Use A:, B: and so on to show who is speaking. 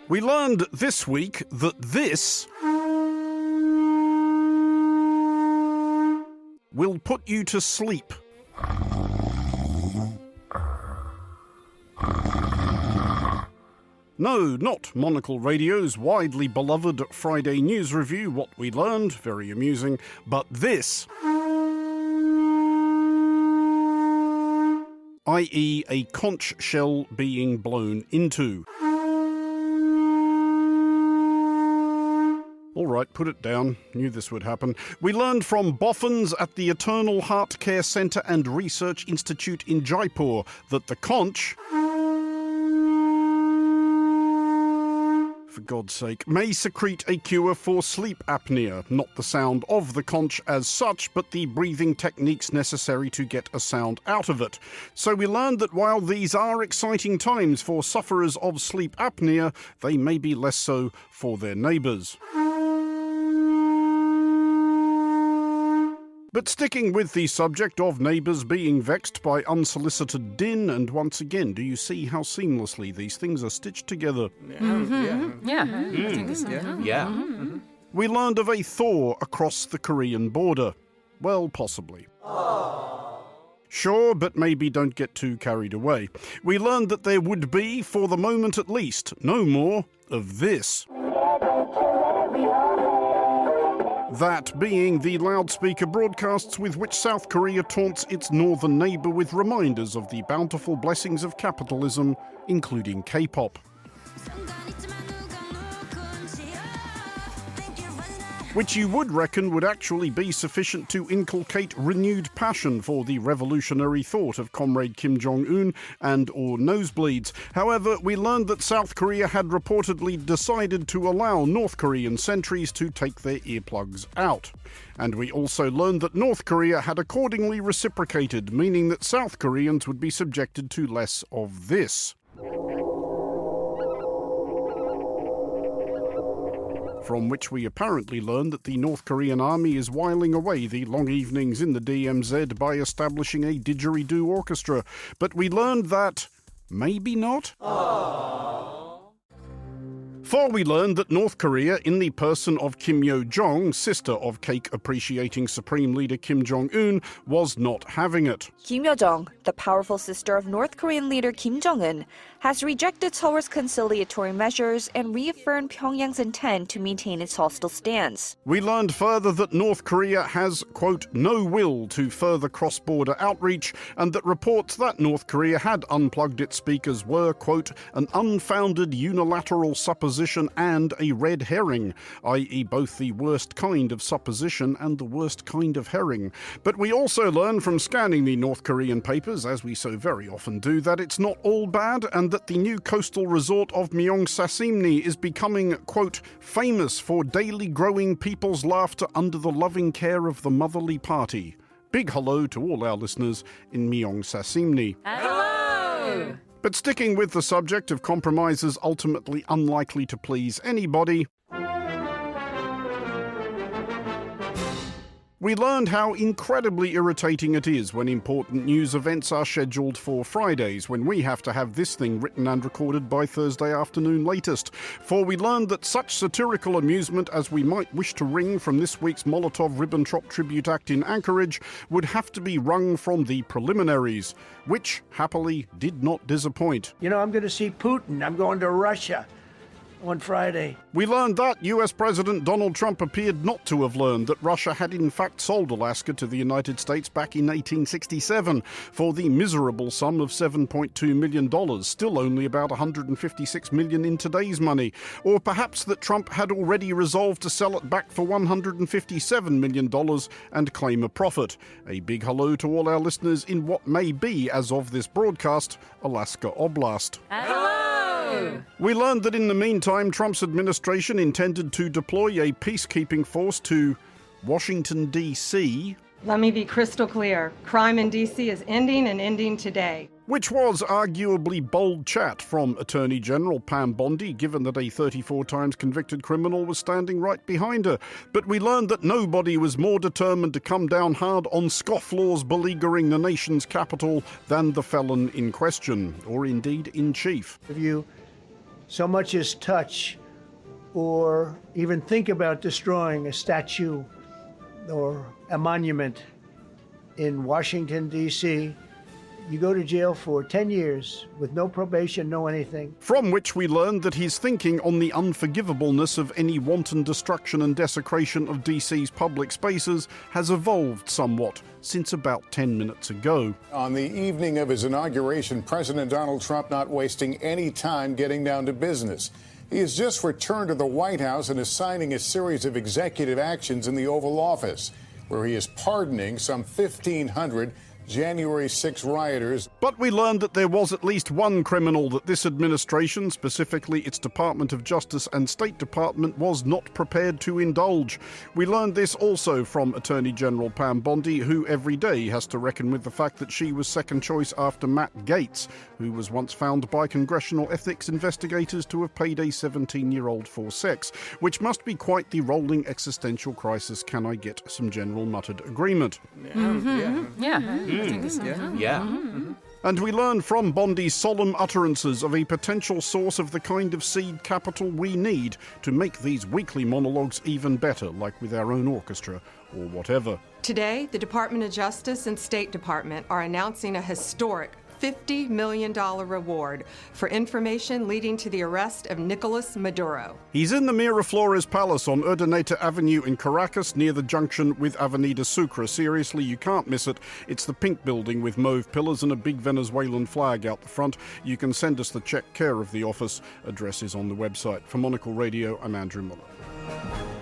A: We learned this week that this will put you to sleep. No, not Monocle Radio's widely beloved Friday news review, What We Learned, very amusing, but this, i.e. a conch shell being blown into. All right, put it down. Knew this would happen. We learned from boffins at the Eternal Heart Care Centre and Research Institute in Jaipur that the conch, for God's sake, may secrete a cure for sleep apnea. Not the sound of the conch as such, but the breathing techniques necessary to get a sound out of it. So we learned that while these are exciting times for sufferers of sleep apnea, they may be less so for their neighbours. But sticking with the subject of neighbours being vexed by unsolicited din, and once again, do you see how seamlessly these things are stitched together? We learned of a thaw across the Korean border. Well, possibly. Sure, but maybe don't get too carried away. We learned that there would be, for the moment at least, no more of this. That being the loudspeaker broadcasts with which South Korea taunts its northern neighbour with reminders of the bountiful blessings of capitalism, including K-pop. Which you would reckon would actually be sufficient to inculcate renewed passion for the revolutionary thought of Comrade Kim Jong-un and or nosebleeds. However, we learned that South Korea had reportedly decided to allow North Korean sentries to take their earplugs out. And we also learned that North Korea had accordingly reciprocated, meaning that South Koreans would be subjected to less of this. From which we apparently learned that the North Korean army is whiling away the long evenings in the DMZ by establishing a didgeridoo orchestra. But we learned that maybe not. For we learned that North Korea, in the person of Kim Yo-jong, sister of cake-appreciating Supreme Leader Kim Jong-un, was not having it.
B: Kim Yo-jong, the powerful sister of North Korean leader Kim Jong-un, has rejected Seoul's conciliatory measures and reaffirmed Pyongyang's intent to maintain its hostile stance.
A: We learned further that North Korea has, quote, no will to further cross-border outreach, and that reports that North Korea had unplugged its speakers were, quote, an unfounded unilateral supposition and a red herring, i.e. both the worst kind of supposition and the worst kind of herring. But we also learn from scanning the North Korean papers, as we so very often do, that it's not all bad, and that the new coastal resort of Myeongsasimni is becoming, quote, famous for daily growing people's laughter under the loving care of the motherly party. Big hello to all our listeners in Myeongsasimni.
B: Hello!
A: But sticking with the subject of compromises ultimately unlikely to please anybody, we learned how incredibly irritating it is when important news events are scheduled for Fridays, when we have to have this thing written and recorded by Thursday afternoon latest. For we learned that such satirical amusement as we might wish to wring from this week's Molotov-Ribbentrop tribute act in Anchorage would have to be wrung from the preliminaries, which, happily, did not disappoint.
C: You know, I'm going to see Putin. I'm going to Russia on Friday.
A: We learned that US President Donald Trump appeared not to have learned that Russia had in fact sold Alaska to the United States back in 1867 for the miserable sum of $7.2 million, still only about $156 million in today's money. Or perhaps that Trump had already resolved to sell it back for $157 million and claim a profit. A big hello to all our listeners in what may be, as of this broadcast, Alaska Oblast.
B: Hello!
A: We learned that in the meantime, Trump's administration intended to deploy a peacekeeping force to Washington, D.C.
D: Let me be crystal clear. Crime in D.C. is ending and ending today.
A: Which was arguably bold chat from Attorney General Pam Bondi, given that a 34 times convicted criminal was standing right behind her. But we learned that nobody was more determined to come down hard on scofflaws beleaguering the nation's capital than the felon in question, or indeed in chief.
C: If you so much as touch or even think about destroying a statue or a monument in Washington, D.C., you go to jail for 10 years with no probation, no anything.
A: From which we learned that he's thinking on the unforgivableness of any wanton destruction and desecration of DC's public spaces has evolved somewhat since about 10 minutes ago.
E: On the evening of his inauguration, President Donald Trump not wasting any time getting down to business. He has just returned to the White House and is signing a series of executive actions in the Oval Office, where he is pardoning some 1,500 January 6 rioters.
A: But we learned that there was at least one criminal that this administration, specifically its Department of Justice and State Department, was not prepared to indulge. We learned this also from Attorney General Pam Bondi, who every day has to reckon with the fact that she was second choice after Matt Gaetz, who was once found by congressional ethics investigators to have paid a 17-year-old for sex, which must be quite the rolling existential crisis. Can I get some general muttered agreement? And we learn from Bondi's solemn utterances of a potential source of the kind of seed capital we need to make these weekly monologues even better, like with our own orchestra or whatever.
D: Today, the Department of Justice and State Department are announcing a historic $50 million reward for information leading to the arrest of Nicolas Maduro.
A: He's in the Miraflores Palace on Urdaneta Avenue in Caracas, near the junction with Avenida Sucre. Seriously, you can't miss it. It's the pink building with mauve pillars and a big Venezuelan flag out the front. You can send us the check, care of the office. Address is on the website. For Monocle Radio, I'm Andrew Mueller.